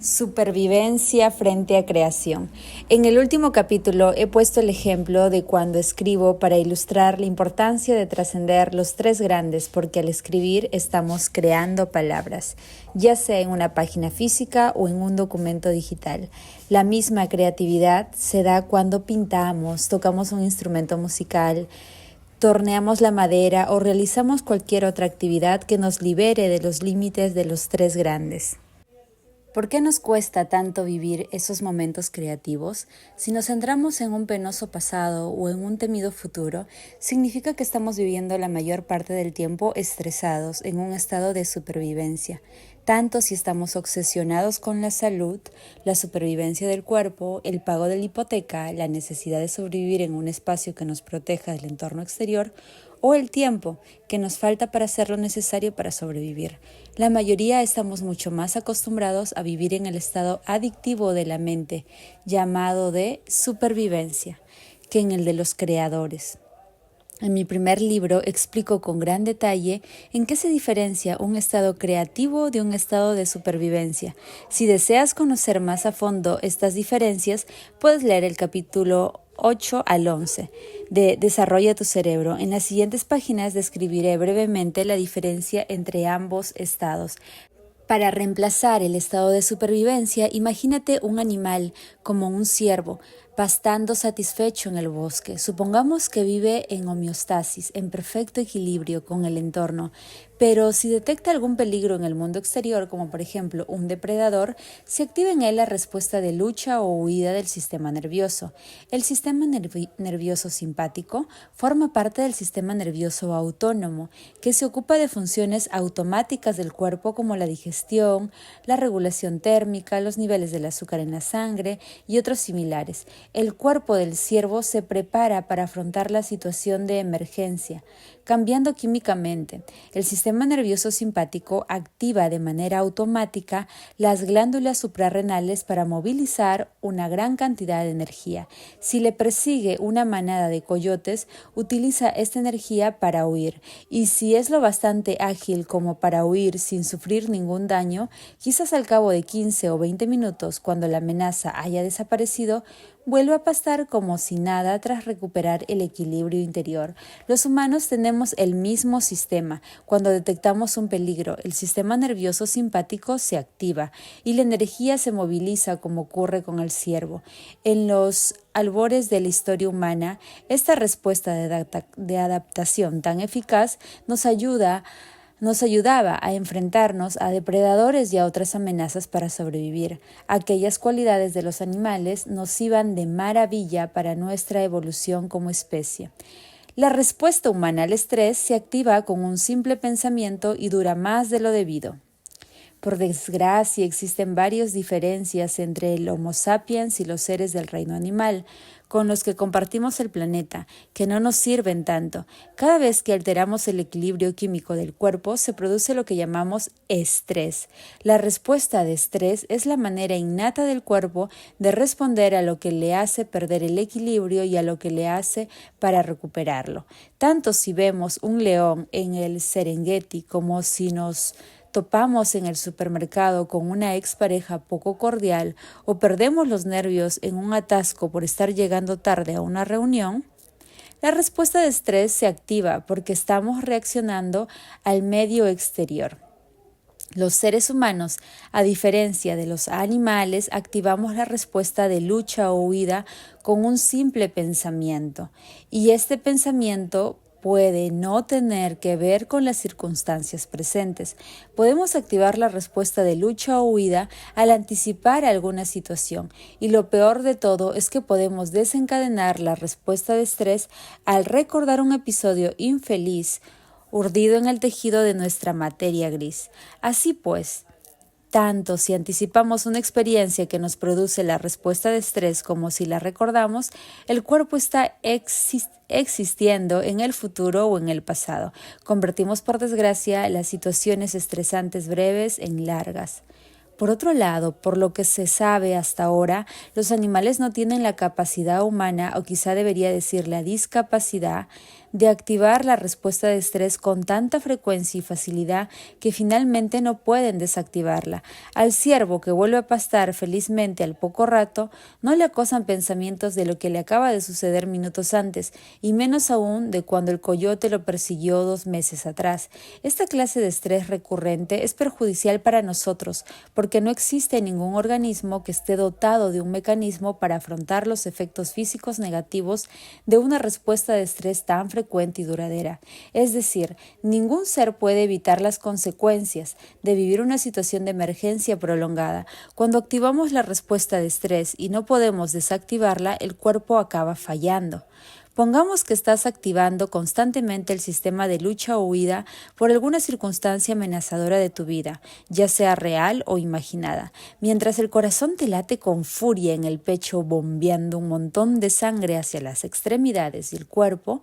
Supervivencia frente a creación. En el último capítulo he puesto el ejemplo de cuando escribo para ilustrar la importancia de trascender los tres grandes, porque al escribir estamos creando palabras, ya sea en una página física o en un documento digital. La misma creatividad se da cuando pintamos, tocamos un instrumento musical, torneamos la madera o realizamos cualquier otra actividad que nos libere de los límites de los tres grandes. ¿Por qué nos cuesta tanto vivir esos momentos creativos? Si nos centramos en un penoso pasado o en un temido futuro, significa que estamos viviendo la mayor parte del tiempo estresados, en un estado de supervivencia. Tanto si estamos obsesionados con la salud, la supervivencia del cuerpo, el pago de la hipoteca, la necesidad de sobrevivir en un espacio que nos proteja del entorno exterior, o el tiempo que nos falta para hacer lo necesario para sobrevivir. La mayoría estamos mucho más acostumbrados a vivir en el estado adictivo de la mente, llamado de supervivencia, que en el de los creadores. En mi primer libro explico con gran detalle en qué se diferencia un estado creativo de un estado de supervivencia. Si deseas conocer más a fondo estas diferencias, puedes leer el capítulo 8 al 11 de Desarrolla tu cerebro. En las siguientes páginas describiré brevemente la diferencia entre ambos estados. Para reemplazar el estado de supervivencia, imagínate un animal como un ciervo, pastando satisfecho en el bosque. Supongamos que vive en homeostasis, en perfecto equilibrio con el entorno, pero si detecta algún peligro en el mundo exterior, como por ejemplo un depredador, se activa en él la respuesta de lucha o huida del sistema nervioso. El sistema nervioso simpático forma parte del sistema nervioso autónomo, que se ocupa de funciones automáticas del cuerpo como la digestión, la regulación térmica, los niveles del azúcar en la sangre y otros similares. El cuerpo del ciervo se prepara para afrontar la situación de emergencia, cambiando químicamente. El sistema nervioso simpático activa de manera automática las glándulas suprarrenales para movilizar una gran cantidad de energía. Si le persigue una manada de coyotes, utiliza esta energía para huir. Y si es lo bastante ágil como para huir sin sufrir ningún daño, quizás al cabo de 15 o 20 minutos, cuando la amenaza haya desaparecido, vuelve a pastar como si nada tras recuperar el equilibrio interior. Los humanos tenemos el mismo sistema. Cuando detectamos un peligro, el sistema nervioso simpático se activa y la energía se moviliza como ocurre con el ciervo. En los albores de la historia humana, esta respuesta de adaptación tan eficaz nos ayudaba a enfrentarnos a depredadores y a otras amenazas para sobrevivir. Aquellas cualidades de los animales nos iban de maravilla para nuestra evolución como especie. La respuesta humana al estrés se activa con un simple pensamiento y dura más de lo debido. Por desgracia, existen varias diferencias entre el Homo sapiens y los seres del reino animal, con los que compartimos el planeta, que no nos sirven tanto. Cada vez que alteramos el equilibrio químico del cuerpo, se produce lo que llamamos estrés. La respuesta de estrés es la manera innata del cuerpo de responder a lo que le hace perder el equilibrio y a lo que le hace para recuperarlo. Tanto si vemos un león en el Serengeti como si nos topamos en el supermercado con una expareja poco cordial o perdemos los nervios en un atasco por estar llegando tarde a una reunión, la respuesta de estrés se activa porque estamos reaccionando al medio exterior. Los seres humanos, a diferencia de los animales, activamos la respuesta de lucha o huida con un simple pensamiento, y este pensamiento puede no tener que ver con las circunstancias presentes. Podemos activar la respuesta de lucha o huida al anticipar alguna situación, y lo peor de todo es que podemos desencadenar la respuesta de estrés al recordar un episodio infeliz urdido en el tejido de nuestra materia gris. Así pues, tanto si anticipamos una experiencia que nos produce la respuesta de estrés como si la recordamos, el cuerpo está existiendo en el futuro o en el pasado. Convertimos, por desgracia, las situaciones estresantes breves en largas. Por otro lado, por lo que se sabe hasta ahora, los animales no tienen la capacidad humana, o quizá debería decir la discapacidad, de activar la respuesta de estrés con tanta frecuencia y facilidad que finalmente no pueden desactivarla. Al ciervo que vuelve a pastar felizmente al poco rato, no le acosan pensamientos de lo que le acaba de suceder minutos antes, y menos aún de cuando el coyote lo persiguió 2 meses atrás. Esta clase de estrés recurrente es perjudicial para nosotros, porque no existe ningún organismo que esté dotado de un mecanismo para afrontar los efectos físicos negativos de una respuesta de estrés tan frecuente y duradera. Es decir, ningún ser puede evitar las consecuencias de vivir una situación de emergencia prolongada. Cuando activamos la respuesta de estrés y no podemos desactivarla, el cuerpo acaba fallando. Pongamos que estás activando constantemente el sistema de lucha o huida por alguna circunstancia amenazadora de tu vida, ya sea real o imaginada. Mientras el corazón te late con furia en el pecho, bombeando un montón de sangre hacia las extremidades del cuerpo,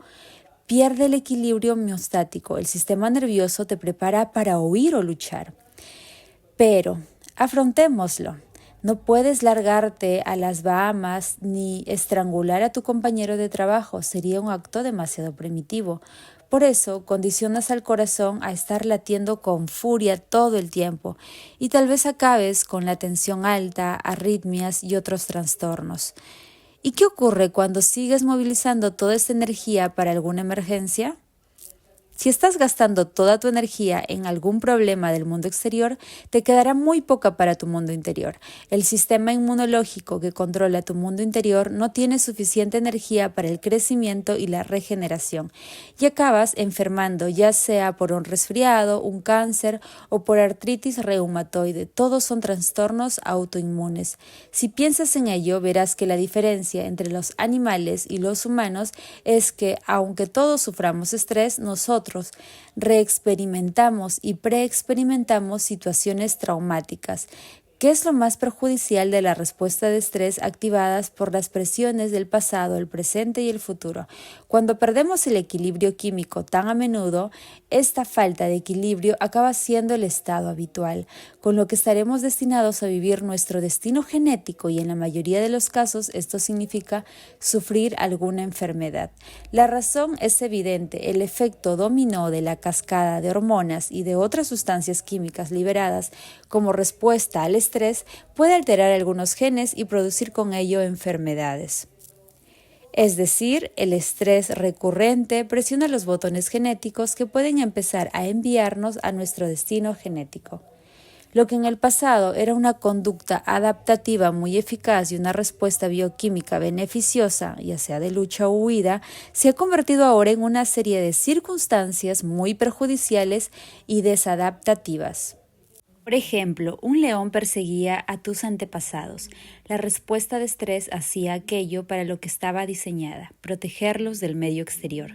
pierde el equilibrio homeostático. El sistema nervioso te prepara para huir o luchar. Pero afrontémoslo. No puedes largarte a las Bahamas ni estrangular a tu compañero de trabajo, sería un acto demasiado primitivo. Por eso condicionas al corazón a estar latiendo con furia todo el tiempo y tal vez acabes con la tensión alta, arritmias y otros trastornos. ¿Y qué ocurre cuando sigues movilizando toda esta energía para alguna emergencia? Si estás gastando toda tu energía en algún problema del mundo exterior, te quedará muy poca para tu mundo interior. El sistema inmunológico que controla tu mundo interior no tiene suficiente energía para el crecimiento y la regeneración, y acabas enfermando, ya sea por un resfriado, un cáncer o por artritis reumatoide. Todos son trastornos autoinmunes. Si piensas en ello, verás que la diferencia entre los animales y los humanos es que, aunque todos suframos estrés, nosotros reexperimentamos y preexperimentamos situaciones traumáticas. ¿Qué es lo más perjudicial de la respuesta de estrés activadas por las presiones del pasado, el presente y el futuro? Cuando perdemos el equilibrio químico tan a menudo, esta falta de equilibrio acaba siendo el estado habitual, con lo que estaremos destinados a vivir nuestro destino genético y en la mayoría de los casos esto significa sufrir alguna enfermedad. La razón es evidente, el efecto dominó de la cascada de hormonas y de otras sustancias químicas liberadas como respuesta al estrés puede alterar algunos genes y producir con ello enfermedades. Es decir, el estrés recurrente presiona los botones genéticos que pueden empezar a enviarnos a nuestro destino genético. Lo que en el pasado era una conducta adaptativa muy eficaz y una respuesta bioquímica beneficiosa, ya sea de lucha o huida, se ha convertido ahora en una serie de circunstancias muy perjudiciales y desadaptativas. Por ejemplo, un león perseguía a tus antepasados. La respuesta de estrés hacía aquello para lo que estaba diseñada, protegerlos del medio exterior.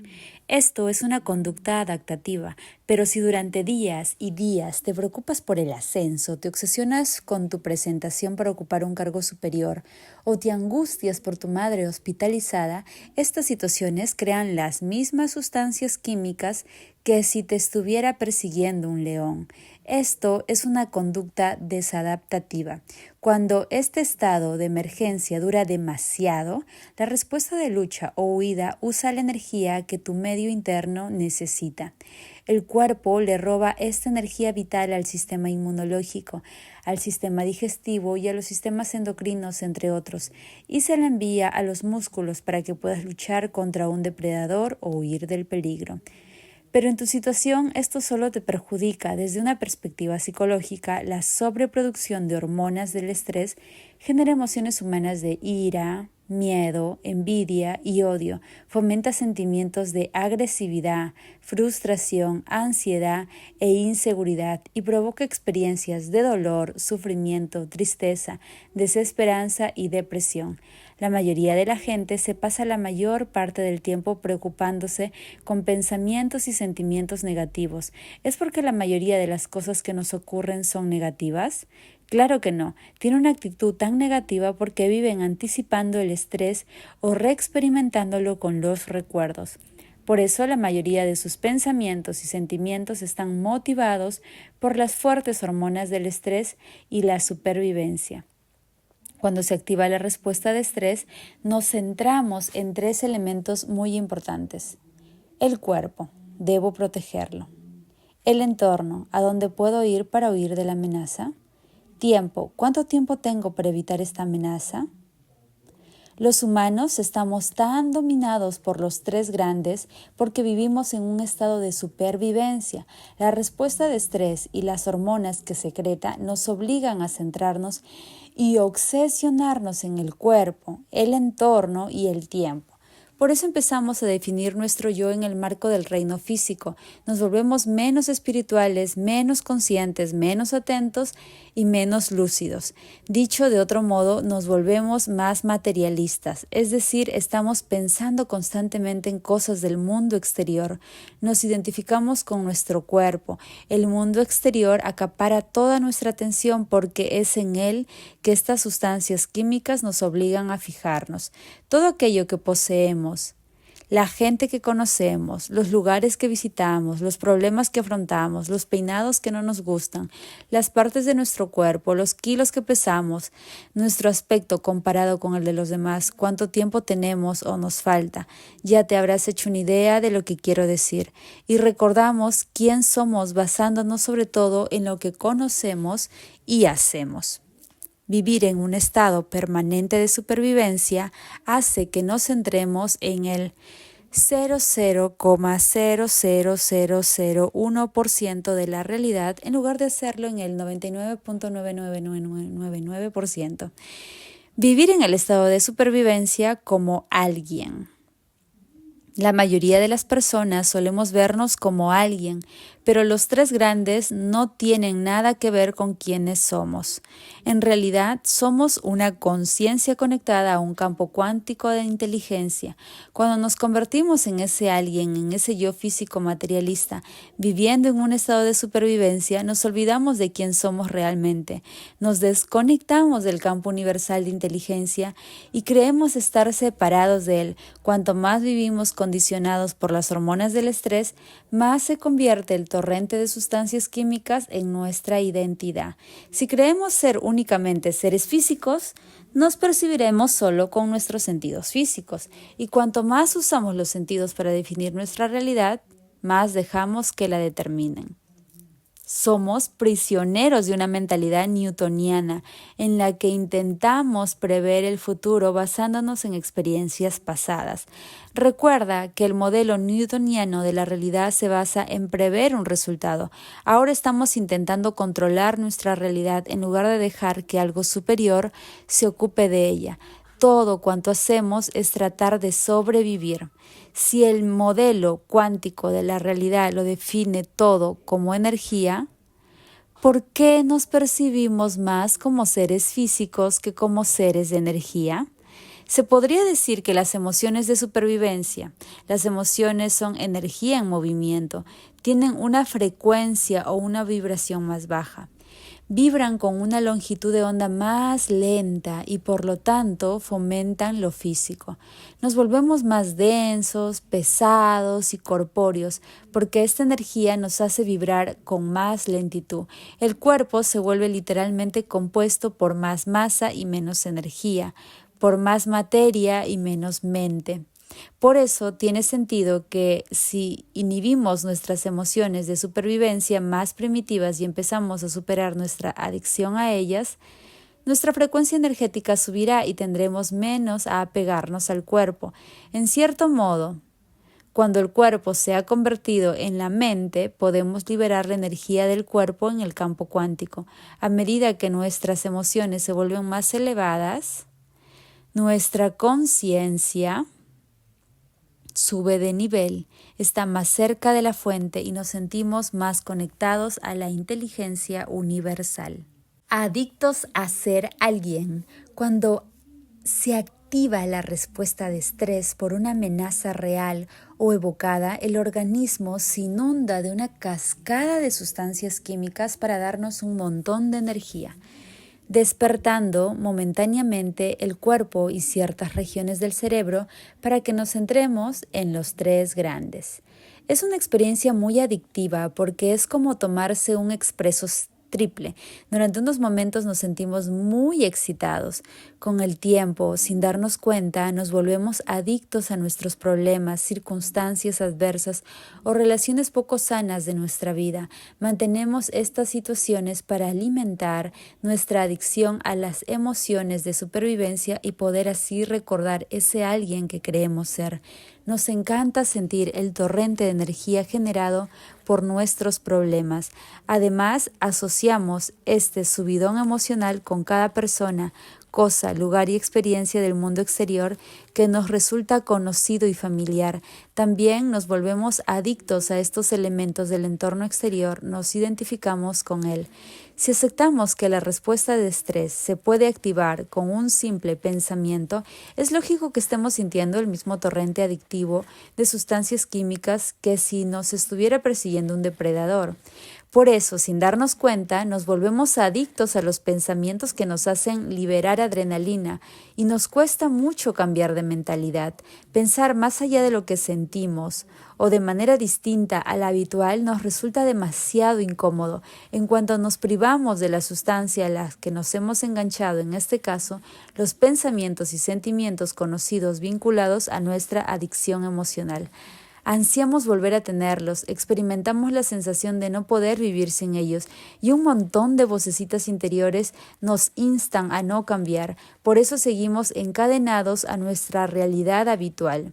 Esto es una conducta adaptativa, pero si durante días y días te preocupas por el ascenso, te obsesionas con tu presentación para ocupar un cargo superior o te angustias por tu madre hospitalizada, estas situaciones crean las mismas sustancias químicas que si te estuviera persiguiendo un león. Esto es una conducta desadaptativa. Cuando este estado de emergencia dura demasiado, la respuesta de lucha o huida usa la energía que tu medio interno necesita. El cuerpo le roba esta energía vital al sistema inmunológico, al sistema digestivo y a los sistemas endocrinos, entre otros, y se la envía a los músculos para que puedas luchar contra un depredador o huir del peligro. Pero en tu situación esto solo te perjudica. Desde una perspectiva psicológica, la sobreproducción de hormonas del estrés genera emociones humanas de ira, miedo, envidia y odio, fomenta sentimientos de agresividad, frustración, ansiedad e inseguridad y provoca experiencias de dolor, sufrimiento, tristeza, desesperanza y depresión. La mayoría de la gente se pasa la mayor parte del tiempo preocupándose con pensamientos y sentimientos negativos. ¿Es porque la mayoría de las cosas que nos ocurren son negativas? Claro que no. Tiene una actitud tan negativa porque viven anticipando el estrés o reexperimentándolo con los recuerdos. Por eso la mayoría de sus pensamientos y sentimientos están motivados por las fuertes hormonas del estrés y la supervivencia. Cuando se activa la respuesta de estrés, nos centramos en 3 elementos muy importantes: El cuerpo, debo protegerlo. El entorno, ¿a dónde puedo ir para huir de la amenaza? Tiempo, ¿cuánto tiempo tengo para evitar esta amenaza? Los humanos estamos tan dominados por los tres grandes porque vivimos en un estado de supervivencia. La respuesta de estrés y las hormonas que secreta nos obligan a centrarnos y obsesionarnos en el cuerpo, el entorno y el tiempo. Por eso empezamos a definir nuestro yo en el marco del reino físico. Nos volvemos menos espirituales, menos conscientes, menos atentos y menos lúcidos. Dicho de otro modo, nos volvemos más materialistas, es decir, estamos pensando constantemente en cosas del mundo exterior. Nos identificamos con nuestro cuerpo. El mundo exterior acapara toda nuestra atención porque es en él que estas sustancias químicas nos obligan a fijarnos. Todo aquello que poseemos, la gente que conocemos, los lugares que visitamos, los problemas que afrontamos, los peinados que no nos gustan, las partes de nuestro cuerpo, los kilos que pesamos, nuestro aspecto comparado con el de los demás, cuánto tiempo tenemos o nos falta. Ya te habrás hecho una idea de lo que quiero decir. Y recordamos quién somos basándonos sobre todo en lo que conocemos y hacemos. Vivir en un estado permanente de supervivencia hace que nos centremos en el 0,00001% de la realidad en lugar de hacerlo en el 99.99999%. Vivir en el estado de supervivencia como alguien. La mayoría de las personas solemos vernos como alguien, pero los tres grandes no tienen nada que ver con quiénes somos. En realidad, somos una conciencia conectada a un campo cuántico de inteligencia. Cuando nos convertimos en ese alguien, en ese yo físico materialista, viviendo en un estado de supervivencia, nos olvidamos de quién somos realmente. Nos desconectamos del campo universal de inteligencia y creemos estar separados de él. Cuanto más vivimos condicionados por las hormonas del estrés, más se convierte el torrente de sustancias químicas en nuestra identidad. Si creemos ser únicamente seres físicos, nos percibiremos solo con nuestros sentidos físicos. Y cuanto más usamos los sentidos para definir nuestra realidad, más dejamos que la determinen. Somos prisioneros de una mentalidad newtoniana en la que intentamos prever el futuro basándonos en experiencias pasadas. Recuerda que el modelo newtoniano de la realidad se basa en prever un resultado. Ahora estamos intentando controlar nuestra realidad en lugar de dejar que algo superior se ocupe de ella. Todo cuanto hacemos es tratar de sobrevivir. Si el modelo cuántico de la realidad lo define todo como energía, ¿por qué nos percibimos más como seres físicos que como seres de energía? Se podría decir que las emociones de supervivencia, las emociones son energía en movimiento, tienen una frecuencia o una vibración más baja. Vibran con una longitud de onda más lenta y por lo tanto fomentan lo físico. Nos volvemos más densos, pesados y corpóreos porque esta energía nos hace vibrar con más lentitud. El cuerpo se vuelve literalmente compuesto por más masa y menos energía, por más materia y menos mente. Por eso tiene sentido que si inhibimos nuestras emociones de supervivencia más primitivas y empezamos a superar nuestra adicción a ellas, nuestra frecuencia energética subirá y tendremos menos a apegarnos al cuerpo. En cierto modo, cuando el cuerpo se ha convertido en la mente, podemos liberar la energía del cuerpo en el campo cuántico. A medida que nuestras emociones se vuelven más elevadas, nuestra conciencia sube de nivel, está más cerca de la fuente y nos sentimos más conectados a la inteligencia universal. Adictos a ser alguien. Cuando se activa la respuesta de estrés por una amenaza real o evocada, el organismo se inunda de una cascada de sustancias químicas para darnos un montón de energía, despertando momentáneamente el cuerpo y ciertas regiones del cerebro para que nos centremos en los tres grandes. Es una experiencia muy adictiva porque es como tomarse un expreso triple. Durante unos momentos nos sentimos muy excitados. Con el tiempo, sin darnos cuenta, nos volvemos adictos a nuestros problemas, circunstancias adversas o relaciones poco sanas de nuestra vida. Mantenemos estas situaciones para alimentar nuestra adicción a las emociones de supervivencia y poder así recordar ese alguien que creemos ser. Nos encanta sentir el torrente de energía generado por nuestros problemas. Además, asociamos este subidón emocional con cada persona, cosa, lugar y experiencia del mundo exterior que nos resulta conocido y familiar. También nos volvemos adictos a estos elementos del entorno exterior, nos identificamos con él. Si aceptamos que la respuesta de estrés se puede activar con un simple pensamiento, es lógico que estemos sintiendo el mismo torrente adictivo de sustancias químicas que si nos estuviera persiguiendo un depredador. Por eso, sin darnos cuenta, nos volvemos adictos a los pensamientos que nos hacen liberar adrenalina y nos cuesta mucho cambiar de mentalidad. Pensar más allá de lo que sentimos o de manera distinta a la habitual nos resulta demasiado incómodo. En cuanto nos privamos de la sustancia a la que nos hemos enganchado, en este caso, los pensamientos y sentimientos conocidos vinculados a nuestra adicción emocional. Ansiamos volver a tenerlos, experimentamos la sensación de no poder vivir sin ellos y un montón de vocecitas interiores nos instan a no cambiar. Por eso seguimos encadenados a nuestra realidad habitual.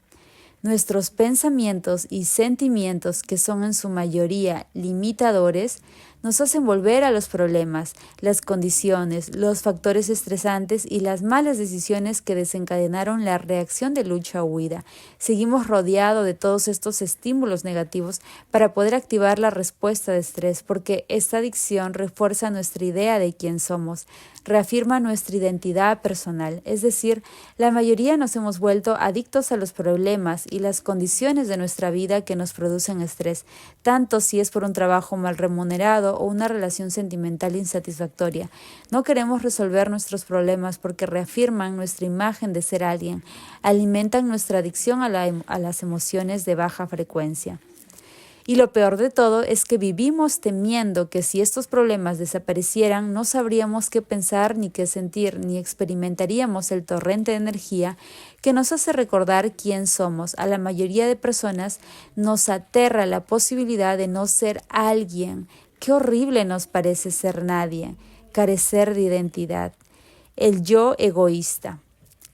Nuestros pensamientos y sentimientos, que son en su mayoría limitadores, nos hacen volver a los problemas, las condiciones, los factores estresantes y las malas decisiones que desencadenaron la reacción de lucha o huida. Seguimos rodeados de todos estos estímulos negativos para poder activar la respuesta de estrés, porque esta adicción refuerza nuestra idea de quién somos, reafirma nuestra identidad personal, es decir, la mayoría nos hemos vuelto adictos a los problemas y las condiciones de nuestra vida que nos producen estrés, tanto si es por un trabajo mal remunerado o una relación sentimental insatisfactoria. No queremos resolver nuestros problemas porque reafirman nuestra imagen de ser alguien, alimentan nuestra adicción a las emociones de baja frecuencia. Y lo peor de todo es que vivimos temiendo que si estos problemas desaparecieran no sabríamos qué pensar ni qué sentir, ni experimentaríamos el torrente de energía que nos hace recordar quién somos. A la mayoría de personas nos aterra la posibilidad de no ser alguien. Qué horrible nos parece ser nadie, carecer de identidad. El yo egoísta.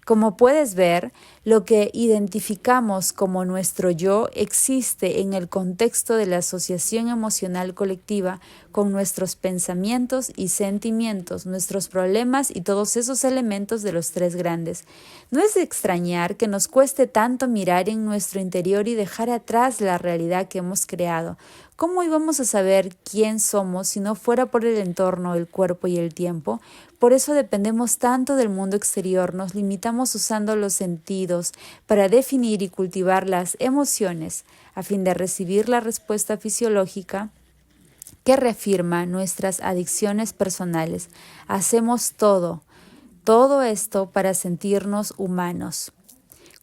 Como puedes ver, lo que identificamos como nuestro yo existe en el contexto de la asociación emocional colectiva con nuestros pensamientos y sentimientos, nuestros problemas y todos esos elementos de los tres grandes. No es de extrañar que nos cueste tanto mirar en nuestro interior y dejar atrás la realidad que hemos creado. ¿Cómo íbamos a saber quién somos si no fuera por el entorno, el cuerpo y el tiempo? Por eso dependemos tanto del mundo exterior, nos limitamos usando los sentidos para definir y cultivar las emociones a fin de recibir la respuesta fisiológica que reafirma nuestras adicciones personales. Hacemos todo esto para sentirnos humanos.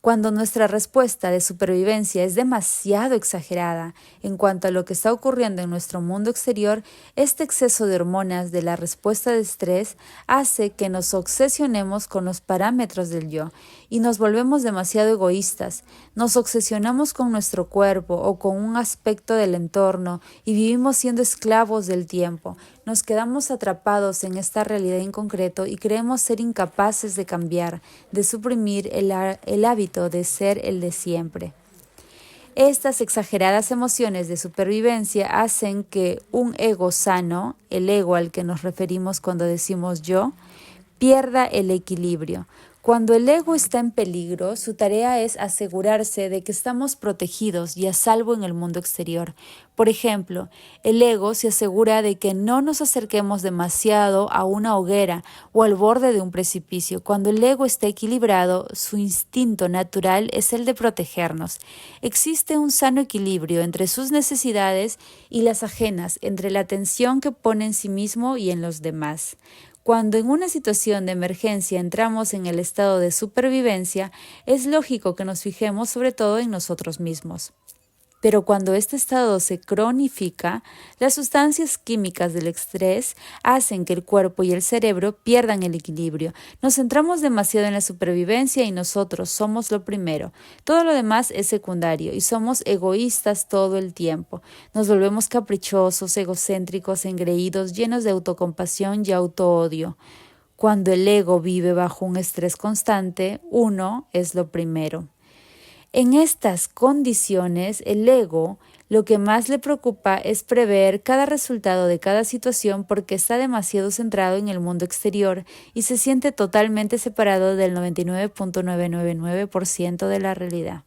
Cuando nuestra respuesta de supervivencia es demasiado exagerada en cuanto a lo que está ocurriendo en nuestro mundo exterior, este exceso de hormonas de la respuesta de estrés hace que nos obsesionemos con los parámetros del yo y nos volvemos demasiado egoístas. Nos obsesionamos con nuestro cuerpo o con un aspecto del entorno y vivimos siendo esclavos del tiempo. Nos quedamos atrapados en esta realidad en concreto y creemos ser incapaces de cambiar, de suprimir el hábito de ser el de siempre. Estas exageradas emociones de supervivencia hacen que un ego sano, el ego al que nos referimos cuando decimos yo, pierda el equilibrio. Cuando el ego está en peligro, su tarea es asegurarse de que estamos protegidos y a salvo en el mundo exterior. Por ejemplo, el ego se asegura de que no nos acerquemos demasiado a una hoguera o al borde de un precipicio. Cuando el ego está equilibrado, su instinto natural es el de protegernos. Existe un sano equilibrio entre sus necesidades y las ajenas, entre la atención que pone en sí mismo y en los demás. Cuando en una situación de emergencia entramos en el estado de supervivencia, es lógico que nos fijemos sobre todo en nosotros mismos. Pero cuando este estado se cronifica, las sustancias químicas del estrés hacen que el cuerpo y el cerebro pierdan el equilibrio. Nos centramos demasiado en la supervivencia y nosotros somos lo primero. Todo lo demás es secundario y somos egoístas todo el tiempo. Nos volvemos caprichosos, egocéntricos, engreídos, llenos de autocompasión y autoodio. Cuando el ego vive bajo un estrés constante, uno es lo primero. En estas condiciones, el ego lo que más le preocupa es prever cada resultado de cada situación porque está demasiado centrado en el mundo exterior y se siente totalmente separado del 99.999% de la realidad.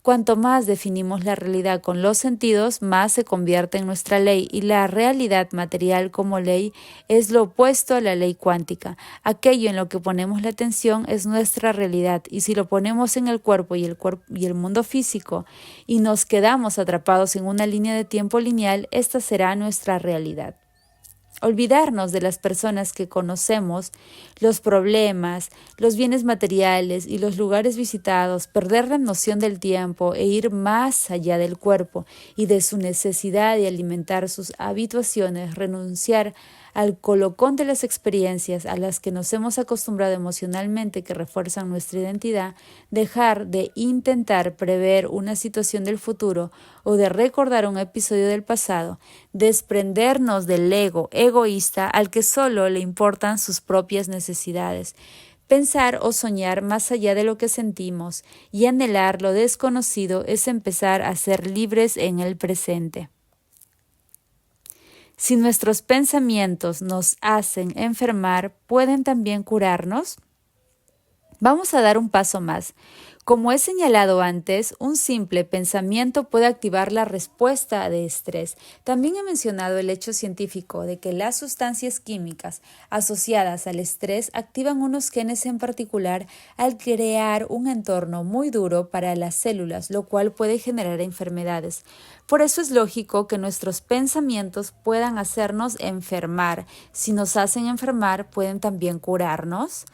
Cuanto más definimos la realidad con los sentidos, más se convierte en nuestra ley y la realidad material como ley es lo opuesto a la ley cuántica. Aquello en lo que ponemos la atención es nuestra realidad y si lo ponemos en el cuerpo y el mundo físico y nos quedamos atrapados en una línea de tiempo lineal, esta será nuestra realidad. Olvidarnos de las personas que conocemos, los problemas, los bienes materiales y los lugares visitados, perder la noción del tiempo e ir más allá del cuerpo y de su necesidad de alimentar sus habituaciones, renunciar al colocón de las experiencias a las que nos hemos acostumbrado emocionalmente que refuerzan nuestra identidad, dejar de intentar prever una situación del futuro o de recordar un episodio del pasado, desprendernos del ego egoísta al que solo le importan sus propias necesidades. Pensar o soñar más allá de lo que sentimos y anhelar lo desconocido es empezar a ser libres en el presente. Si nuestros pensamientos nos hacen enfermar, ¿pueden también curarnos? Vamos a dar un paso más. Como he señalado antes, un simple pensamiento puede activar la respuesta de estrés. También he mencionado el hecho científico de que las sustancias químicas asociadas al estrés activan unos genes en particular al crear un entorno muy duro para las células, lo cual puede generar enfermedades. Por eso es lógico que nuestros pensamientos puedan hacernos enfermar. Si nos hacen enfermar, ¿pueden también curarnos?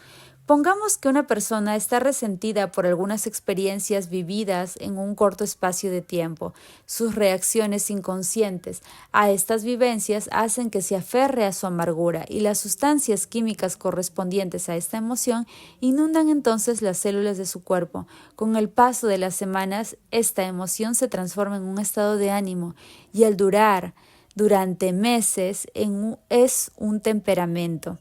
Pongamos que una persona está resentida por algunas experiencias vividas en un corto espacio de tiempo. Sus reacciones inconscientes a estas vivencias hacen que se aferre a su amargura y las sustancias químicas correspondientes a esta emoción inundan entonces las células de su cuerpo. Con el paso de las semanas, esta emoción se transforma en un estado de ánimo y al durar durante meses es un temperamento.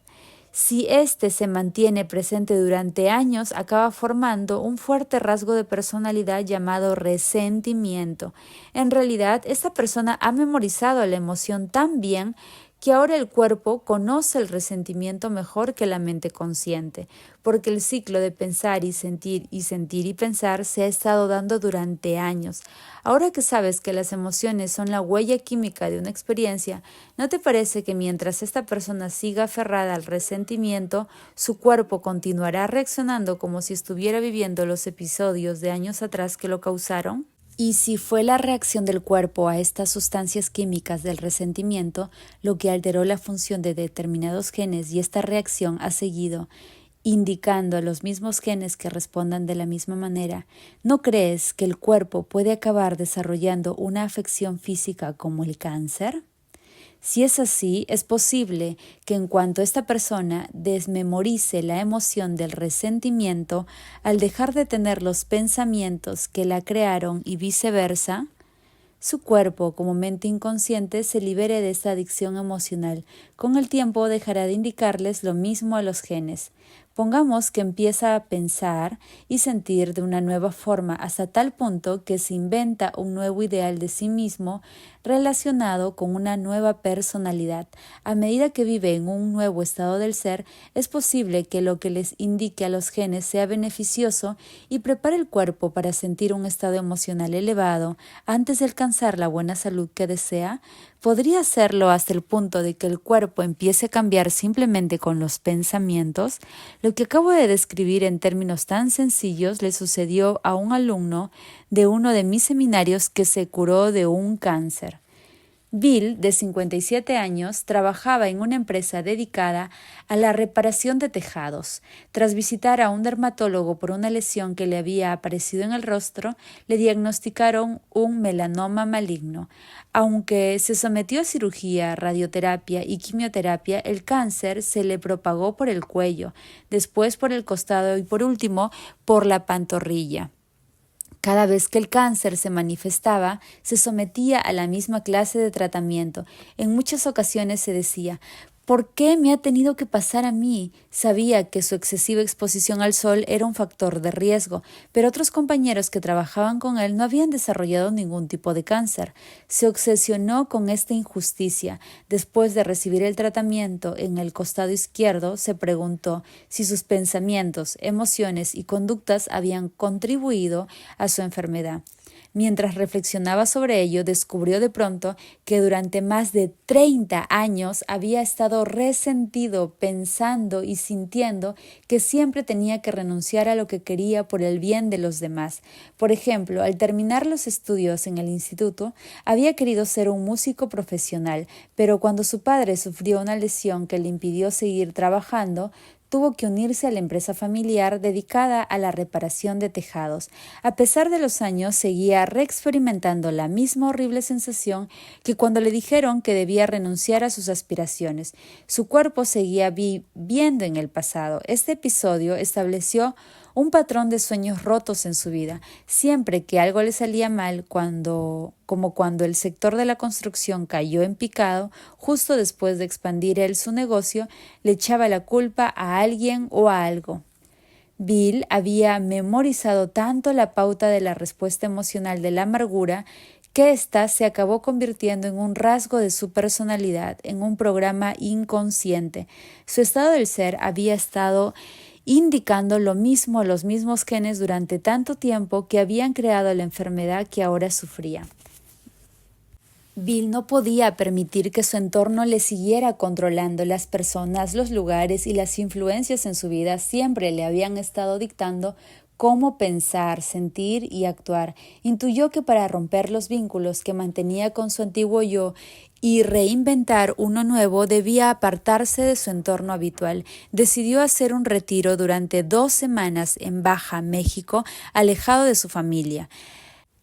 Si éste se mantiene presente durante años, acaba formando un fuerte rasgo de personalidad llamado resentimiento. En realidad, esta persona ha memorizado la emoción tan bien que ahora el cuerpo conoce el resentimiento mejor que la mente consciente, porque el ciclo de pensar y sentir y pensar se ha estado dando durante años. Ahora que sabes que las emociones son la huella química de una experiencia, ¿no te parece que mientras esta persona siga aferrada al resentimiento, su cuerpo continuará reaccionando como si estuviera viviendo los episodios de años atrás que lo causaron? Y si fue la reacción del cuerpo a estas sustancias químicas del resentimiento lo que alteró la función de determinados genes y esta reacción ha seguido indicando a los mismos genes que respondan de la misma manera, ¿no crees que el cuerpo puede acabar desarrollando una afección física como el cáncer? Si es así, es posible que en cuanto esta persona desmemorice la emoción del resentimiento, al dejar de tener los pensamientos que la crearon y viceversa, su cuerpo, como mente inconsciente, se libere de esta adicción emocional. Con el tiempo dejará de indicarles lo mismo a los genes. Pongamos que empieza a pensar y sentir de una nueva forma hasta tal punto que se inventa un nuevo ideal de sí mismo relacionado con una nueva personalidad. A medida que vive en un nuevo estado del ser, es posible que lo que les indique a los genes sea beneficioso y prepare el cuerpo para sentir un estado emocional elevado antes de alcanzar la buena salud que desea. Podría hacerlo hasta el punto de que el cuerpo empiece a cambiar simplemente con los pensamientos. Lo que acabo de describir en términos tan sencillos le sucedió a un alumno de uno de mis seminarios que se curó de un cáncer. Bill, de 57 años, trabajaba en una empresa dedicada a la reparación de tejados. Tras visitar a un dermatólogo por una lesión que le había aparecido en el rostro, le diagnosticaron un melanoma maligno. Aunque se sometió a cirugía, radioterapia y quimioterapia, el cáncer se le propagó por el cuello, después por el costado y por último por la pantorrilla. Cada vez que el cáncer se manifestaba, se sometía a la misma clase de tratamiento. En muchas ocasiones se decía, ¿por qué me ha tenido que pasar a mí? Sabía que su excesiva exposición al sol era un factor de riesgo, pero otros compañeros que trabajaban con él no habían desarrollado ningún tipo de cáncer. Se obsesionó con esta injusticia. Después de recibir el tratamiento en el costado izquierdo, se preguntó si sus pensamientos, emociones y conductas habían contribuido a su enfermedad. Mientras reflexionaba sobre ello, descubrió de pronto que durante más de 30 años había estado resentido, pensando y sintiendo que siempre tenía que renunciar a lo que quería por el bien de los demás. Por ejemplo, al terminar los estudios en el instituto, había querido ser un músico profesional, pero cuando su padre sufrió una lesión que le impidió seguir trabajando, tuvo que unirse a la empresa familiar dedicada a la reparación de tejados. A pesar de los años, seguía reexperimentando la misma horrible sensación que cuando le dijeron que debía renunciar a sus aspiraciones. Su cuerpo seguía viviendo en el pasado. Este episodio estableció un patrón de sueños rotos en su vida. Siempre que algo le salía mal, como cuando el sector de la construcción cayó en picado, justo después de expandir él su negocio, le echaba la culpa a alguien o a algo. Bill había memorizado tanto la pauta de la respuesta emocional de la amargura que ésta se acabó convirtiendo en un rasgo de su personalidad, en un programa inconsciente. Su estado del ser había estado indicando lo mismo a los mismos genes durante tanto tiempo que habían creado la enfermedad que ahora sufría. Bill no podía permitir que su entorno le siguiera controlando. Las personas, los lugares y las influencias en su vida siempre le habían estado dictando cómo pensar, sentir y actuar. Intuyó que para romper los vínculos que mantenía con su antiguo yo y reinventar uno nuevo debía apartarse de su entorno habitual. Decidió hacer un retiro durante 2 semanas en Baja, México, alejado de su familia.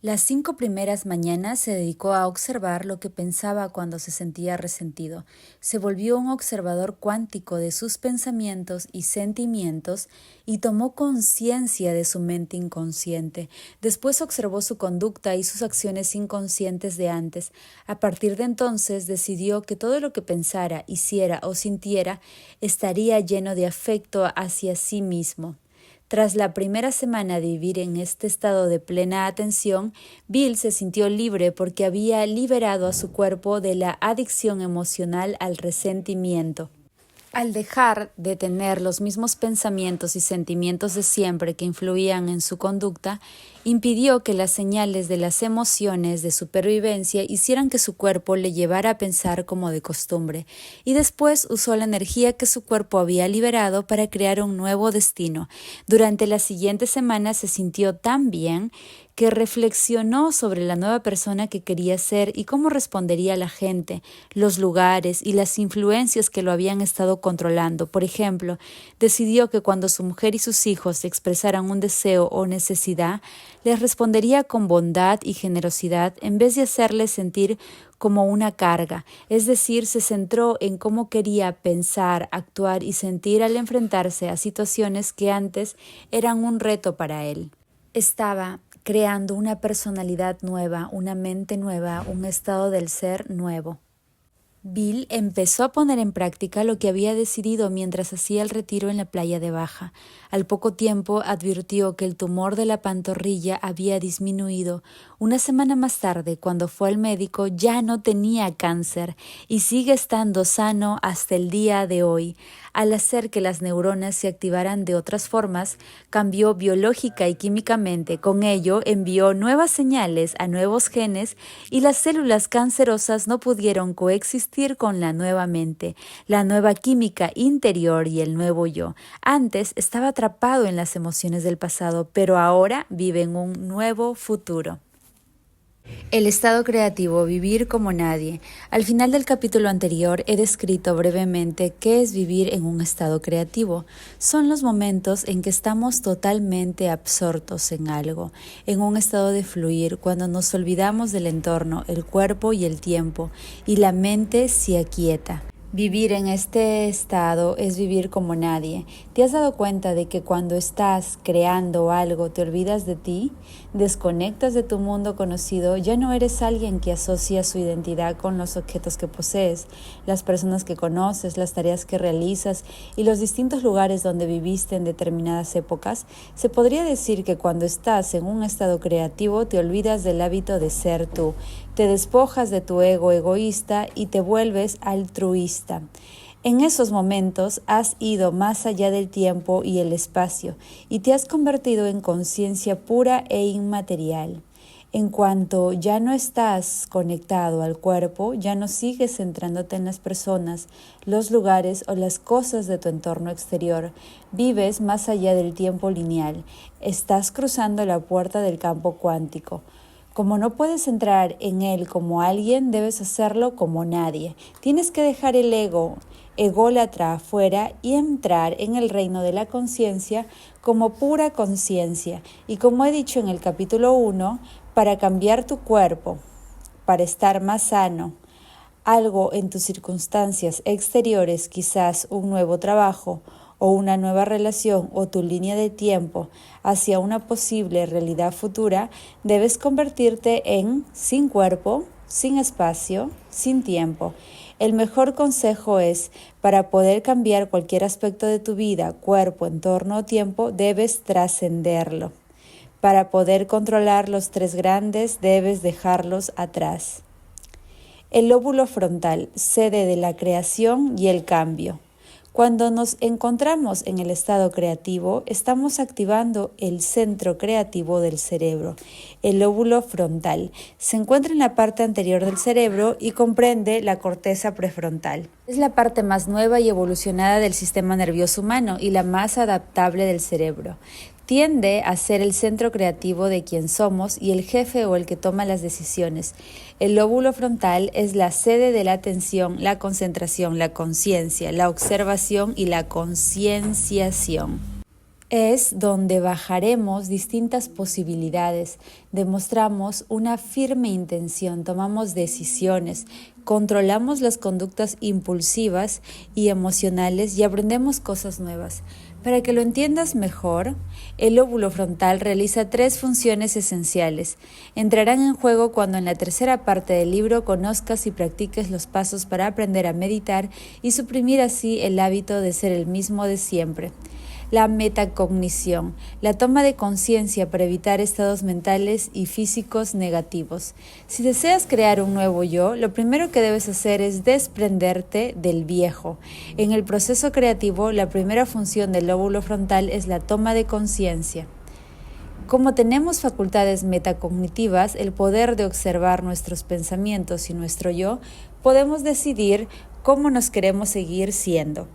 Las 5 primeras mañanas se dedicó a observar lo que pensaba cuando se sentía resentido. Se volvió un observador cuántico de sus pensamientos y sentimientos y tomó conciencia de su mente inconsciente. Después observó su conducta y sus acciones inconscientes de antes. A partir de entonces decidió que todo lo que pensara, hiciera o sintiera estaría lleno de afecto hacia sí mismo. Tras la primera semana de vivir en este estado de plena atención, Bill se sintió libre porque había liberado a su cuerpo de la adicción emocional al resentimiento. Al dejar de tener los mismos pensamientos y sentimientos de siempre que influían en su conducta, impidió que las señales de las emociones de supervivencia hicieran que su cuerpo le llevara a pensar como de costumbre, y después usó la energía que su cuerpo había liberado para crear un nuevo destino. Durante las siguientes semanas se sintió tan bien que reflexionó sobre la nueva persona que quería ser y cómo respondería a la gente, los lugares y las influencias que lo habían estado controlando. Por ejemplo, decidió que cuando su mujer y sus hijos expresaran un deseo o necesidad, les respondería con bondad y generosidad en vez de hacerles sentir como una carga. Es decir, se centró en cómo quería pensar, actuar y sentir al enfrentarse a situaciones que antes eran un reto para él. Estaba creando una personalidad nueva, una mente nueva, un estado del ser nuevo. Bill empezó a poner en práctica lo que había decidido mientras hacía el retiro en la playa de Baja. Al poco tiempo advirtió que el tumor de la pantorrilla había disminuido. Una semana más tarde, cuando fue al médico, ya no tenía cáncer y sigue estando sano hasta el día de hoy. Al hacer que las neuronas se activaran de otras formas, cambió biológica y químicamente. Con ello, envió nuevas señales a nuevos genes y las células cancerosas no pudieron coexistir con la nueva mente, la nueva química interior y el nuevo yo. Antes estaba atrapado en las emociones del pasado, pero ahora vive en un nuevo futuro. El estado creativo, vivir como nadie. Al final del capítulo anterior he descrito brevemente qué es vivir en un estado creativo. Son los momentos en que estamos totalmente absortos en algo, en un estado de fluir, cuando nos olvidamos del entorno, el cuerpo y el tiempo, y la mente se aquieta. Vivir en este estado es vivir como nadie. ¿Te has dado cuenta de que cuando estás creando algo te olvidas de ti? Desconectas de tu mundo conocido, ya no eres alguien que asocia su identidad con los objetos que posees, las personas que conoces, las tareas que realizas y los distintos lugares donde viviste en determinadas épocas. Se podría decir que cuando estás en un estado creativo te olvidas del hábito de ser tú, te despojas de tu ego egoísta y te vuelves altruista. En esos momentos has ido más allá del tiempo y el espacio y te has convertido en conciencia pura e inmaterial. En cuanto ya no estás conectado al cuerpo, ya no sigues centrándote en las personas, los lugares o las cosas de tu entorno exterior. Vives más allá del tiempo lineal. Estás cruzando la puerta del campo cuántico. Como no puedes entrar en él como alguien, debes hacerlo como nadie. Tienes que dejar el ególatra afuera y entrar en el reino de la conciencia como pura conciencia. Y como he dicho en el capítulo 1, para cambiar tu cuerpo, para estar más sano, algo en tus circunstancias exteriores, quizás un nuevo trabajo o una nueva relación o tu línea de tiempo hacia una posible realidad futura, debes convertirte en sin cuerpo, sin espacio, sin tiempo. El mejor consejo es, para poder cambiar cualquier aspecto de tu vida, cuerpo, entorno o tiempo, debes trascenderlo. Para poder controlar los tres grandes, debes dejarlos atrás. El lóbulo frontal, sede de la creación y el cambio. Cuando nos encontramos en el estado creativo, estamos activando el centro creativo del cerebro. El lóbulo frontal se encuentra en la parte anterior del cerebro y comprende la corteza prefrontal. Es la parte más nueva y evolucionada del sistema nervioso humano y la más adaptable del cerebro. Tiende a ser el centro creativo de quien somos y el jefe o el que toma las decisiones. El lóbulo frontal es la sede de la atención, la concentración, la conciencia, la observación y la concienciación. Es donde bajaremos distintas posibilidades, demostramos una firme intención, tomamos decisiones, controlamos las conductas impulsivas y emocionales y aprendemos cosas nuevas. Para que lo entiendas mejor, el lóbulo frontal realiza 3 funciones esenciales. Entrarán en juego cuando en la tercera parte del libro conozcas y practiques los pasos para aprender a meditar y suprimir así el hábito de ser el mismo de siempre. La metacognición, la toma de conciencia para evitar estados mentales y físicos negativos. Si deseas crear un nuevo yo, lo primero que debes hacer es desprenderte del viejo. En el proceso creativo, la primera función del lóbulo frontal es la toma de conciencia. Como tenemos facultades metacognitivas, el poder de observar nuestros pensamientos y nuestro yo, podemos decidir cómo nos queremos seguir siendo.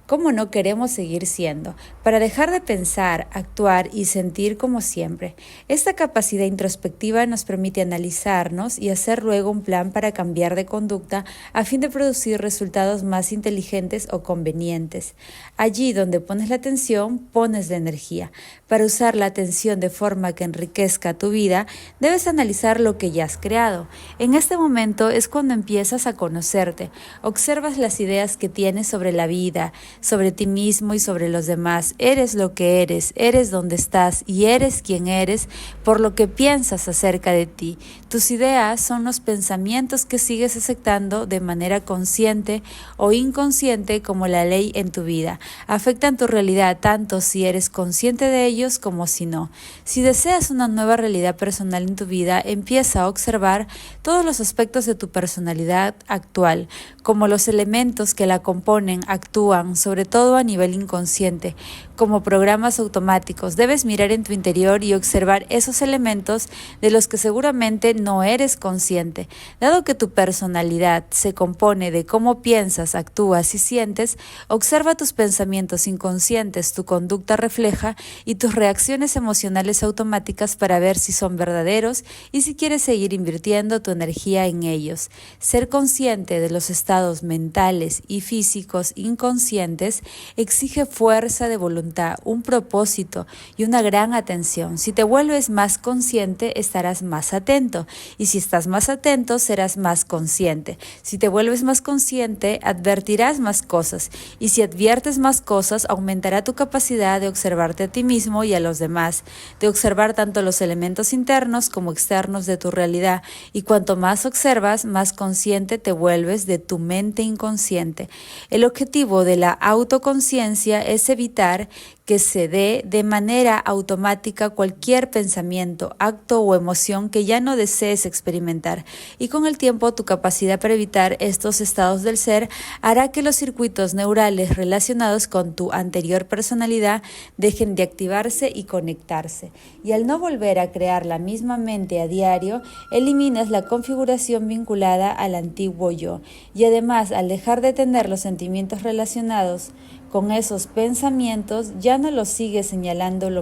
¿Cómo no queremos seguir siendo? Para dejar de pensar, actuar y sentir como siempre. Esta capacidad introspectiva nos permite analizarnos y hacer luego un plan para cambiar de conducta a fin de producir resultados más inteligentes o convenientes. Allí donde pones la atención, pones la energía. Para usar la atención de forma que enriquezca tu vida, debes analizar lo que ya has creado. En este momento es cuando empiezas a conocerte. Observas las ideas que tienes sobre la vida, sobre ti mismo y sobre los demás. Eres lo que eres donde estás y eres quien eres por lo que piensas acerca de ti. Tus ideas son los pensamientos que sigues aceptando de manera consciente o inconsciente como la ley en tu vida. Afectan tu realidad tanto si eres consciente de ellos como si no. Si deseas una nueva realidad personal en tu vida, empieza a observar todos los aspectos de tu personalidad actual, como los elementos que la componen actúan, sobre todo a nivel inconsciente. como programas automáticos. Debes mirar en tu interior y observar esos elementos de los que seguramente no eres consciente. Dado que tu personalidad se compone de cómo piensas, actúas y sientes, observa tus pensamientos inconscientes, tu conducta refleja y tus reacciones emocionales automáticas para ver si son verdaderos y si quieres seguir invirtiendo tu energía en ellos. Ser consciente de los estados mentales y físicos inconscientes exige fuerza de voluntad, un propósito y una gran atención. Si te vuelves más consciente, estarás más atento, y si estás más atento, serás más consciente. Si te vuelves más consciente, advertirás más cosas, y si adviertes más cosas, aumentará tu capacidad de observarte a ti mismo y a los demás, de observar tanto los elementos internos como externos de tu realidad, y cuanto más observas, más consciente te vuelves de tu mente inconsciente. El objetivo de la autoconciencia es evitar que se dé de manera automática cualquier pensamiento, acto o emoción que ya no desees experimentar, y con el tiempo tu capacidad para evitar estos estados del ser hará que los circuitos neurales relacionados con tu anterior personalidad dejen de activarse y conectarse. Y al no volver a crear la misma mente a diario, eliminas la configuración vinculada al antiguo yo, y además al dejar de tener los sentimientos relacionados con esos pensamientos, ya no le sigues señalando lo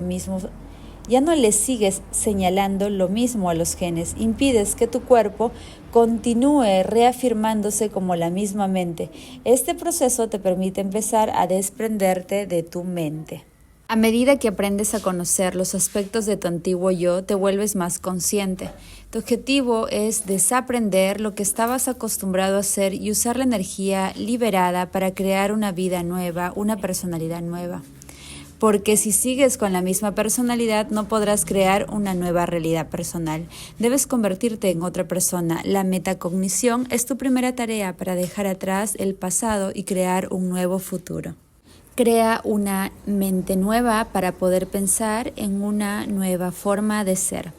mismo a los genes. Impides que tu cuerpo continúe reafirmándose como la misma mente. Este proceso te permite empezar a desprenderte de tu mente. A medida que aprendes a conocer los aspectos de tu antiguo yo, te vuelves más consciente. Tu objetivo es desaprender lo que estabas acostumbrado a hacer y usar la energía liberada para crear una vida nueva, una personalidad nueva. Porque si sigues con la misma personalidad, no podrás crear una nueva realidad personal. Debes convertirte en otra persona. La metacognición es tu primera tarea para dejar atrás el pasado y crear un nuevo futuro. Crea una mente nueva para poder pensar en una nueva forma de ser.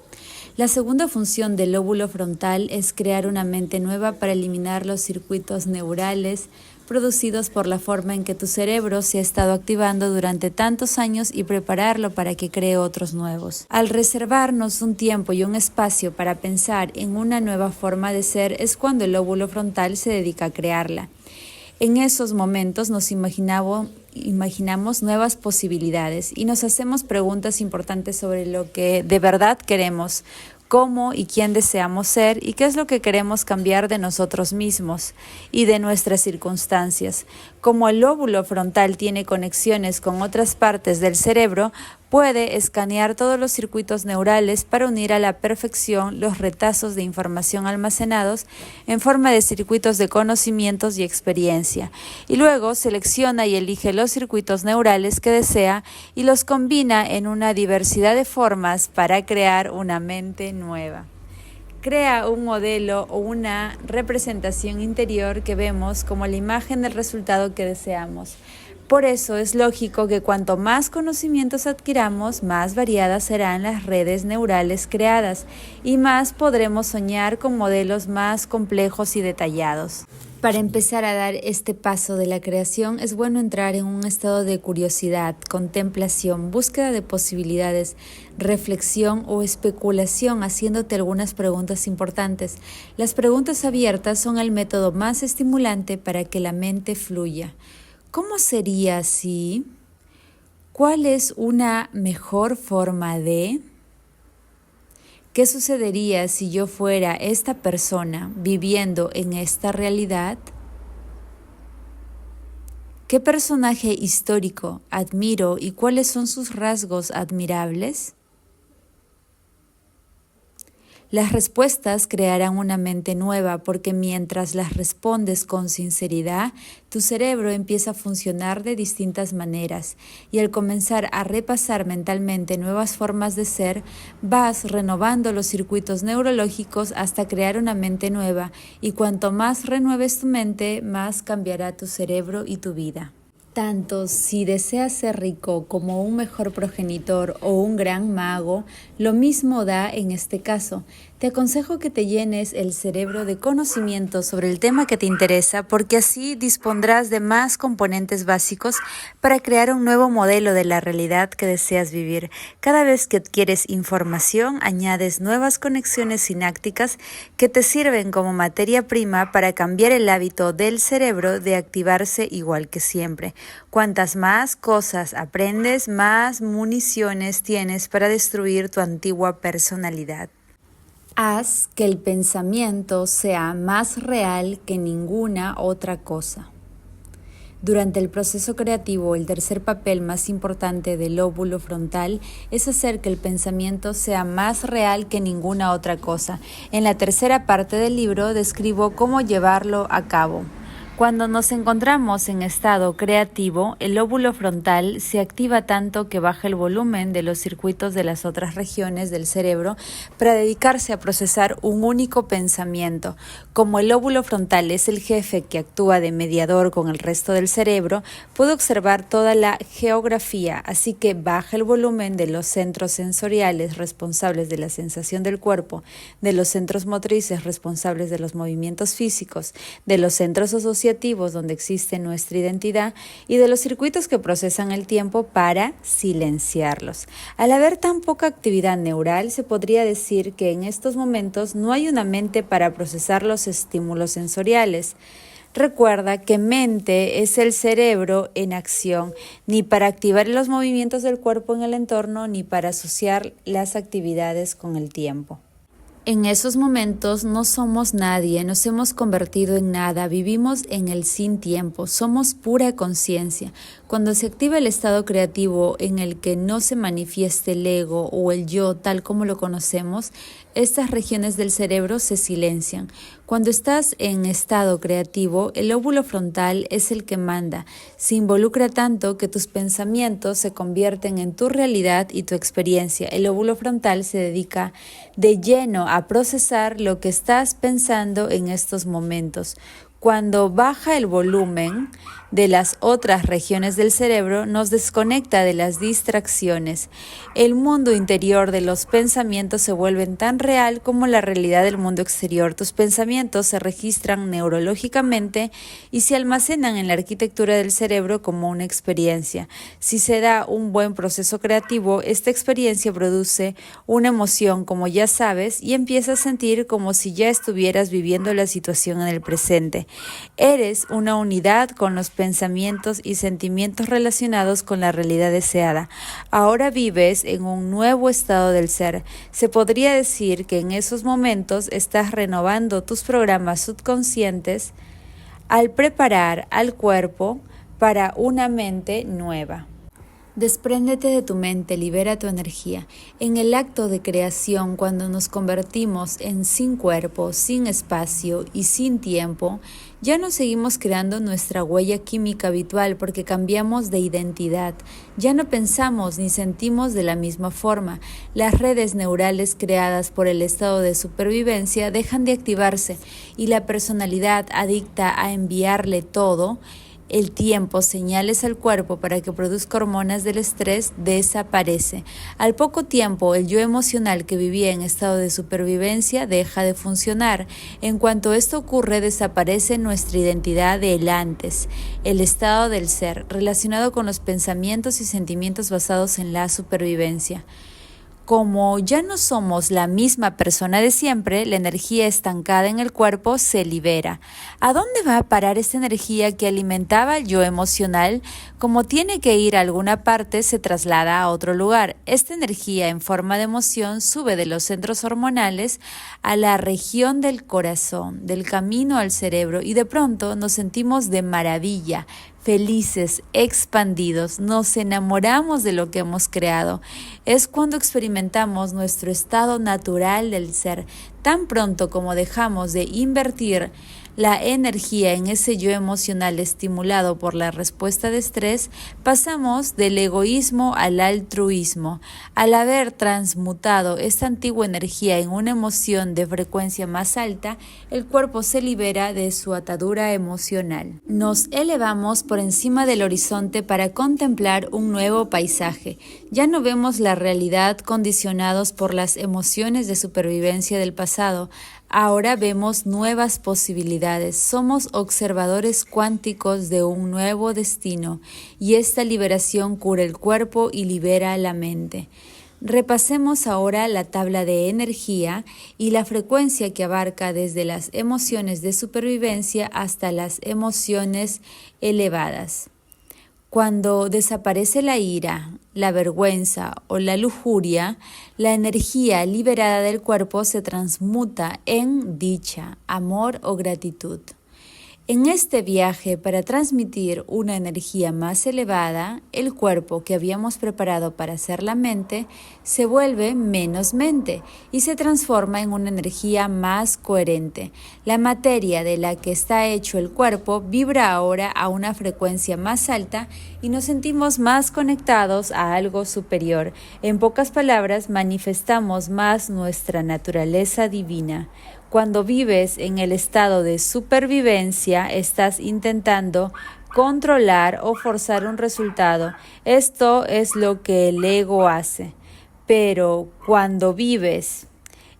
La segunda función del lóbulo frontal es crear una mente nueva para eliminar los circuitos neurales producidos por la forma en que tu cerebro se ha estado activando durante tantos años y prepararlo para que cree otros nuevos. Al reservarnos un tiempo y un espacio para pensar en una nueva forma de ser es cuando el lóbulo frontal se dedica a crearla. En esos momentos nos imaginamos nuevas posibilidades y nos hacemos preguntas importantes sobre lo que de verdad queremos, cómo y quién deseamos ser y qué es lo que queremos cambiar de nosotros mismos y de nuestras circunstancias. Como el lóbulo frontal tiene conexiones con otras partes del cerebro, puede escanear todos los circuitos neurales para unir a la perfección los retazos de información almacenados en forma de circuitos de conocimientos y experiencia, y luego selecciona y elige los circuitos neurales que desea y los combina en una diversidad de formas para crear una mente nueva. Crea un modelo o una representación interior que vemos como la imagen del resultado que deseamos. Por eso es lógico que cuanto más conocimientos adquiramos, más variadas serán las redes neurales creadas y más podremos soñar con modelos más complejos y detallados. Para empezar a dar este paso de la creación es bueno entrar en un estado de curiosidad, contemplación, búsqueda de posibilidades, reflexión o especulación, haciéndote algunas preguntas importantes. Las preguntas abiertas son el método más estimulante para que la mente fluya. ¿Cómo sería si? ¿Cuál es una mejor forma de? ¿Qué sucedería si yo fuera esta persona viviendo en esta realidad? ¿Qué personaje histórico admiro y cuáles son sus rasgos admirables? Las respuestas crearán una mente nueva porque mientras las respondes con sinceridad, tu cerebro empieza a funcionar de distintas maneras y al comenzar a repasar mentalmente nuevas formas de ser, vas renovando los circuitos neurológicos hasta crear una mente nueva y cuanto más renueves tu mente, más cambiará tu cerebro y tu vida. Tanto si deseas ser rico como un mejor progenitor o un gran mago, lo mismo da en este caso. Te aconsejo que te llenes el cerebro de conocimiento sobre el tema que te interesa, porque así dispondrás de más componentes básicos para crear un nuevo modelo de la realidad que deseas vivir. Cada vez que adquieres información, añades nuevas conexiones sinápticas que te sirven como materia prima para cambiar el hábito del cerebro de activarse igual que siempre. Cuantas más cosas aprendes, más municiones tienes para destruir tu antigua personalidad. Haz que el pensamiento sea más real que ninguna otra cosa. Durante el proceso creativo, el tercer papel más importante del lóbulo frontal es hacer que el pensamiento sea más real que ninguna otra cosa. En la tercera parte del libro describo cómo llevarlo a cabo. Cuando nos encontramos en estado creativo, el lóbulo frontal se activa tanto que baja el volumen de los circuitos de las otras regiones del cerebro para dedicarse a procesar un único pensamiento. Como el lóbulo frontal es el jefe que actúa de mediador con el resto del cerebro, puede observar toda la geografía, así que baja el volumen de los centros sensoriales responsables de la sensación del cuerpo, de los centros motrices responsables de los movimientos físicos, de los centros asociativos donde existe nuestra identidad y de los circuitos que procesan el tiempo para silenciarlos. Al haber tan poca actividad neural, se podría decir que en estos momentos no hay una mente para procesar los estímulos sensoriales. Recuerda que mente es el cerebro en acción, ni para activar los movimientos del cuerpo en el entorno, ni para asociar las actividades con el tiempo. En esos momentos no somos nadie, nos hemos convertido en nada, vivimos en el sin tiempo, somos pura conciencia. Cuando se activa el estado creativo en el que no se manifieste el ego o el yo tal como lo conocemos, estas regiones del cerebro se silencian. Cuando estás en estado creativo, el lóbulo frontal es el que manda. Se involucra tanto que tus pensamientos se convierten en tu realidad y tu experiencia. El lóbulo frontal se dedica de lleno a procesar lo que estás pensando en estos momentos. Cuando baja el volumen de las otras regiones del cerebro, nos desconecta de las distracciones. El mundo interior de los pensamientos se vuelve tan real como la realidad del mundo exterior. Tus pensamientos se registran neurológicamente y se almacenan en la arquitectura del cerebro como una experiencia. Si se da un buen proceso creativo, esta experiencia produce una emoción, como ya sabes, y empiezas a sentir como si ya estuvieras viviendo la situación en el presente. Eres una unidad con los pensamientos y sentimientos relacionados con la realidad deseada. Ahora vives en un nuevo estado del ser. Se podría decir que en esos momentos estás renovando tus programas subconscientes al preparar al cuerpo para una mente nueva. Despréndete de tu mente, libera tu energía. En el acto de creación, cuando nos convertimos en sin cuerpo, sin espacio y sin tiempo, ya no seguimos creando nuestra huella química habitual porque cambiamos de identidad. Ya no pensamos ni sentimos de la misma forma. Las redes neurales creadas por el estado de supervivencia dejan de activarse y la personalidad adicta a enviarle todo el tiempo, señales al cuerpo para que produzca hormonas del estrés, desaparece. Al poco tiempo, el yo emocional que vivía en estado de supervivencia deja de funcionar. En cuanto esto ocurre, desaparece nuestra identidad del antes, el estado del ser, relacionado con los pensamientos y sentimientos basados en la supervivencia. Como ya no somos la misma persona de siempre, la energía estancada en el cuerpo se libera. ¿A dónde va a parar esta energía que alimentaba el yo emocional? Como tiene que ir a alguna parte, se traslada a otro lugar. Esta energía en forma de emoción sube de los centros hormonales a la región del corazón, del camino al cerebro, y de pronto nos sentimos de maravilla, felices, expandidos, nos enamoramos de lo que hemos creado. Es cuando experimentamos nuestro estado natural del ser. Tan pronto como dejamos de invertir la energía en ese yo emocional estimulado por la respuesta de estrés, pasamos del egoísmo al altruismo. Al haber transmutado esta antigua energía en una emoción de frecuencia más alta, el cuerpo se libera de su atadura emocional. Nos elevamos por encima del horizonte para contemplar un nuevo paisaje. Ya no vemos la realidad condicionados por las emociones de supervivencia del pasado. Ahora vemos nuevas posibilidades. Somos observadores cuánticos de un nuevo destino, y esta liberación cura el cuerpo y libera la mente. Repasemos ahora la tabla de energía y la frecuencia que abarca desde las emociones de supervivencia hasta las emociones elevadas. Cuando desaparece la ira, la vergüenza o la lujuria, la energía liberada del cuerpo se transmuta en dicha, amor o gratitud. En este viaje para transmitir una energía más elevada, el cuerpo que habíamos preparado para ser la mente se vuelve menos mente y se transforma en una energía más coherente. La materia de la que está hecho el cuerpo vibra ahora a una frecuencia más alta y nos sentimos más conectados a algo superior. En pocas palabras, manifestamos más nuestra naturaleza divina. Cuando vives en el estado de supervivencia, estás intentando controlar o forzar un resultado. Esto es lo que el ego hace. Pero cuando vives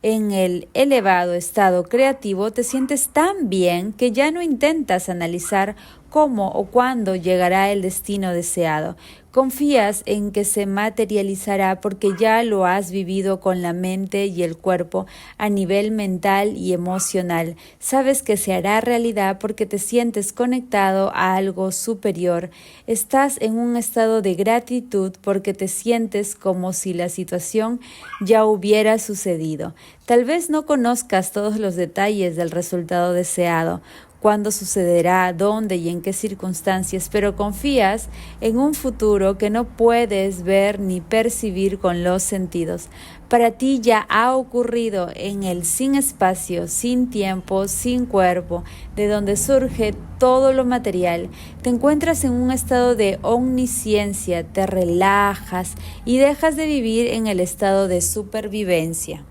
en el elevado estado creativo, te sientes tan bien que ya no intentas analizar cómo o cuándo llegará el destino deseado. Confías en que se materializará porque ya lo has vivido con la mente y el cuerpo a nivel mental y emocional. Sabes que se hará realidad porque te sientes conectado a algo superior. Estás en un estado de gratitud porque te sientes como si la situación ya hubiera sucedido. Tal vez no conozcas todos los detalles del resultado deseado, cuándo sucederá, dónde y en qué circunstancias, pero confías en un futuro que no puedes ver ni percibir con los sentidos. Para ti ya ha ocurrido en el sin espacio, sin tiempo, sin cuerpo, de donde surge todo lo material. Te encuentras en un estado de omnisciencia, te relajas y dejas de vivir en el estado de supervivencia.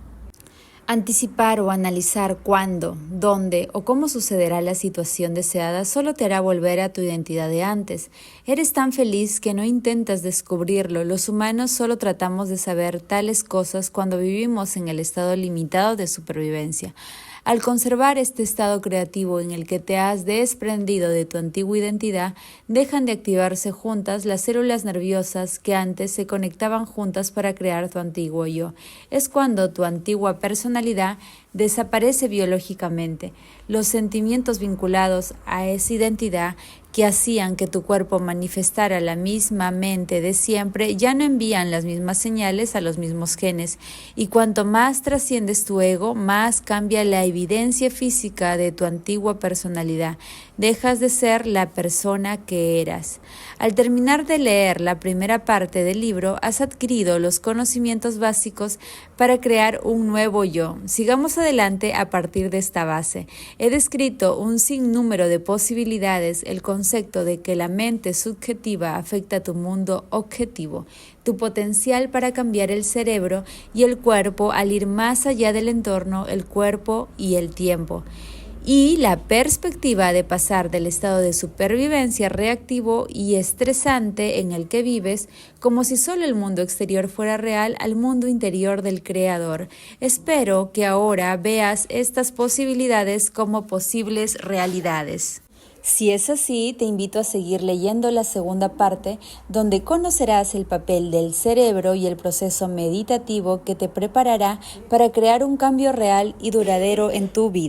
Anticipar o analizar cuándo, dónde o cómo sucederá la situación deseada solo te hará volver a tu identidad de antes. Eres tan feliz que no intentas descubrirlo. Los humanos solo tratamos de saber tales cosas cuando vivimos en el estado limitado de supervivencia. Al conservar este estado creativo en el que te has desprendido de tu antigua identidad, dejan de activarse juntas las células nerviosas que antes se conectaban juntas para crear tu antiguo yo. Es cuando tu antigua personalidad desaparece biológicamente. Los sentimientos vinculados a esa identidad que hacían que tu cuerpo manifestara la misma mente de siempre ya no envían las mismas señales a los mismos genes, y cuanto más trasciendes tu ego, más cambia la evidencia física de tu antigua personalidad. Dejas de ser la persona que eras. Al terminar de leer la primera parte del libro, has adquirido los conocimientos básicos para crear un nuevo yo. Sigamos adelante a partir de esta base. He descrito un sinnúmero de posibilidades, el concepto de que la mente subjetiva afecta a tu mundo objetivo, tu potencial para cambiar el cerebro y el cuerpo al ir más allá del entorno, el cuerpo y el tiempo, y la perspectiva de pasar del estado de supervivencia reactivo y estresante en el que vives, como si solo el mundo exterior fuera real, al mundo interior del creador. Espero que ahora veas estas posibilidades como posibles realidades. Si es así, te invito a seguir leyendo la segunda parte, donde conocerás el papel del cerebro y el proceso meditativo que te preparará para crear un cambio real y duradero en tu vida.